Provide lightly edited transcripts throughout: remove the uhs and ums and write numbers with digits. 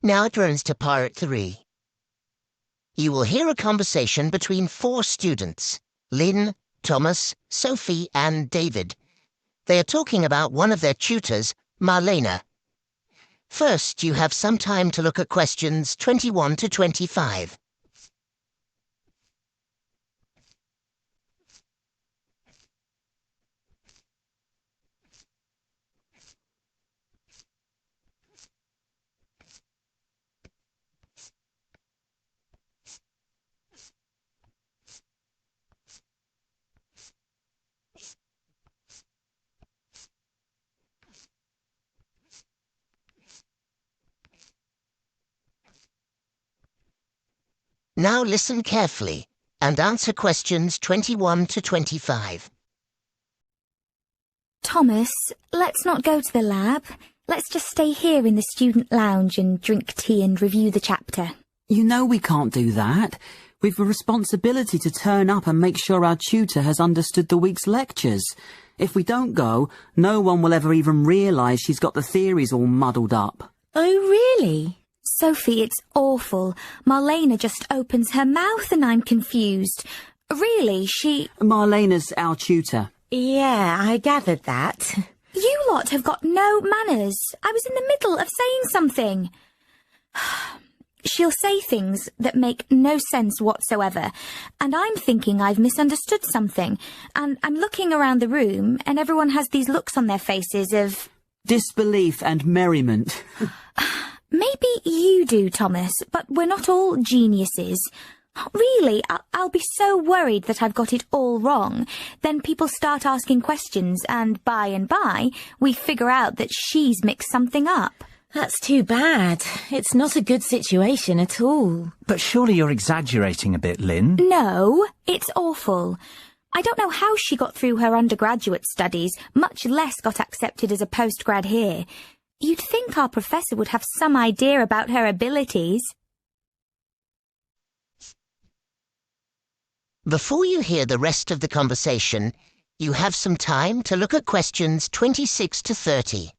Now it runs to part 3. You will hear a conversation between 4 students, Lynn, Thomas, Sophie and David. They are talking about one of their tutors, Marlena. First, you have some time to look at questions 21 to 25. Now listen carefully and answer questions 21 to 25. Thomas, let's not go to the lab. Let's just stay here in the student lounge and drink tea and review the chapter. You know we can't do that. We've a responsibility to turn up and make sure our tutor has understood the week's lectures. If we don't go, no one will ever even realise she's got the theories all muddled up. Oh, really? Sophie, it's awful. Marlena just opens her mouth and I'm confused. Really, Marlena's our tutor. Yeah, I gathered that. You lot have got no manners. I was in the middle of saying something. She'll say things that make no sense whatsoever, and I'm thinking I've misunderstood something, and I'm looking around the room, and everyone has these looks on their faces of... disbelief and merriment. Maybe you do, Thomas, but we're not all geniuses. Really, I'll be so worried that I've got it all wrong. Then people start asking questions, and by, we figure out that she's mixed something up. That's too bad. It's not a good situation at all. But surely you're exaggerating a bit, Lynn. No, it's awful. I don't know how she got through her undergraduate studies, much less got accepted as a postgrad here. You'd think our professor would have some idea about her abilities. Before you hear the rest of the conversation, you have some time to look at questions 26 to 30.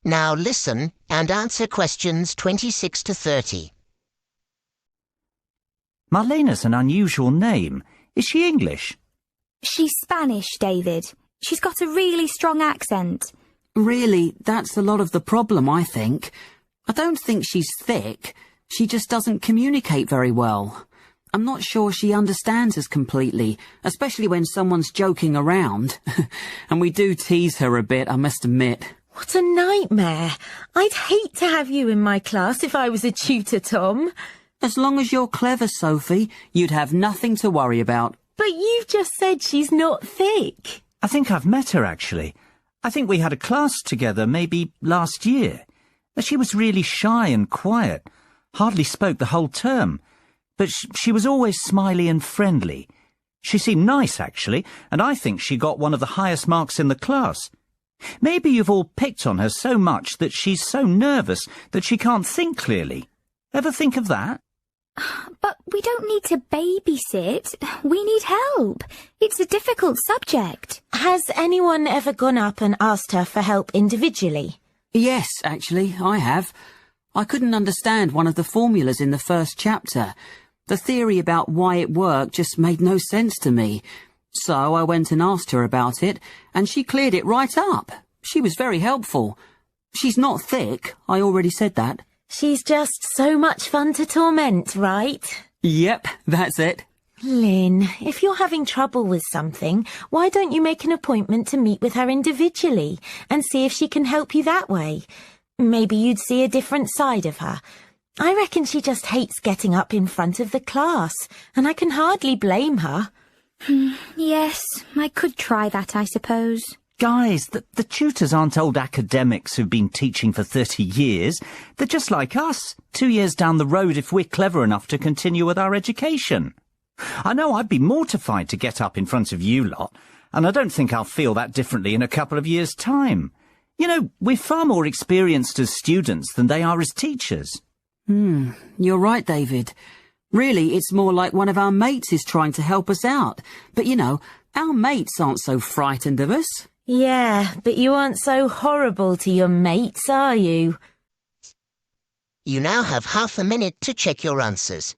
Now listen and answer questions 26 to 30. Marlena's an unusual name. Is she English? She's Spanish, David. She's got a really strong accent. Really, that's a lot of the problem, I think. I don't think she's thick. She just doesn't communicate very well. I'm not sure she understands us completely, especially when someone's joking around. And we do tease her a bit, I must admit. What a nightmare. I'd hate to have you in my class if I was a tutor, Tom. As long as you're clever, Sophie, you'd have nothing to worry about. But you've just said she's not thick. I think I've met her, actually. I think we had a class together maybe last year. She was really shy and quiet, hardly spoke the whole term. But she was always smiley and friendly. She seemed nice, actually, and I think she got one of the highest marks in the class. Maybe you've all picked on her so much that she's so nervous that she can't think clearly. Ever think of that? But we don't need to babysit. We need help. It's a difficult subject. Has anyone ever gone up and asked her for help individually? Yes, actually, I have. I couldn't understand one of the formulas in the first chapter. The theory about why it worked just made no sense to me. So I went and asked her about it, and she cleared it right up. She was very helpful. She's not thick, I already said that. She's just so much fun to torment, right? Yep, that's it. Lynn, if you're having trouble with something, why don't you make an appointment to meet with her individually and see if she can help you that way? Maybe you'd see a different side of her. I reckon she just hates getting up in front of the class, and I can hardly blame her. Yes, I could try that, I suppose. Guys, the tutors aren't old academics who've been teaching for 30 years. They're just like us, 2 years down the road if we're clever enough to continue with our education. I know I'd be mortified to get up in front of you lot, and I don't think I'll feel that differently in a couple of years' time. You know, we're far more experienced as students than they are as teachers. You're right, David. Really, it's more like one of our mates is trying to help us out. But, you know, our mates aren't so frightened of us. Yeah, but you aren't so horrible to your mates, are you? You now have half a minute to check your answers.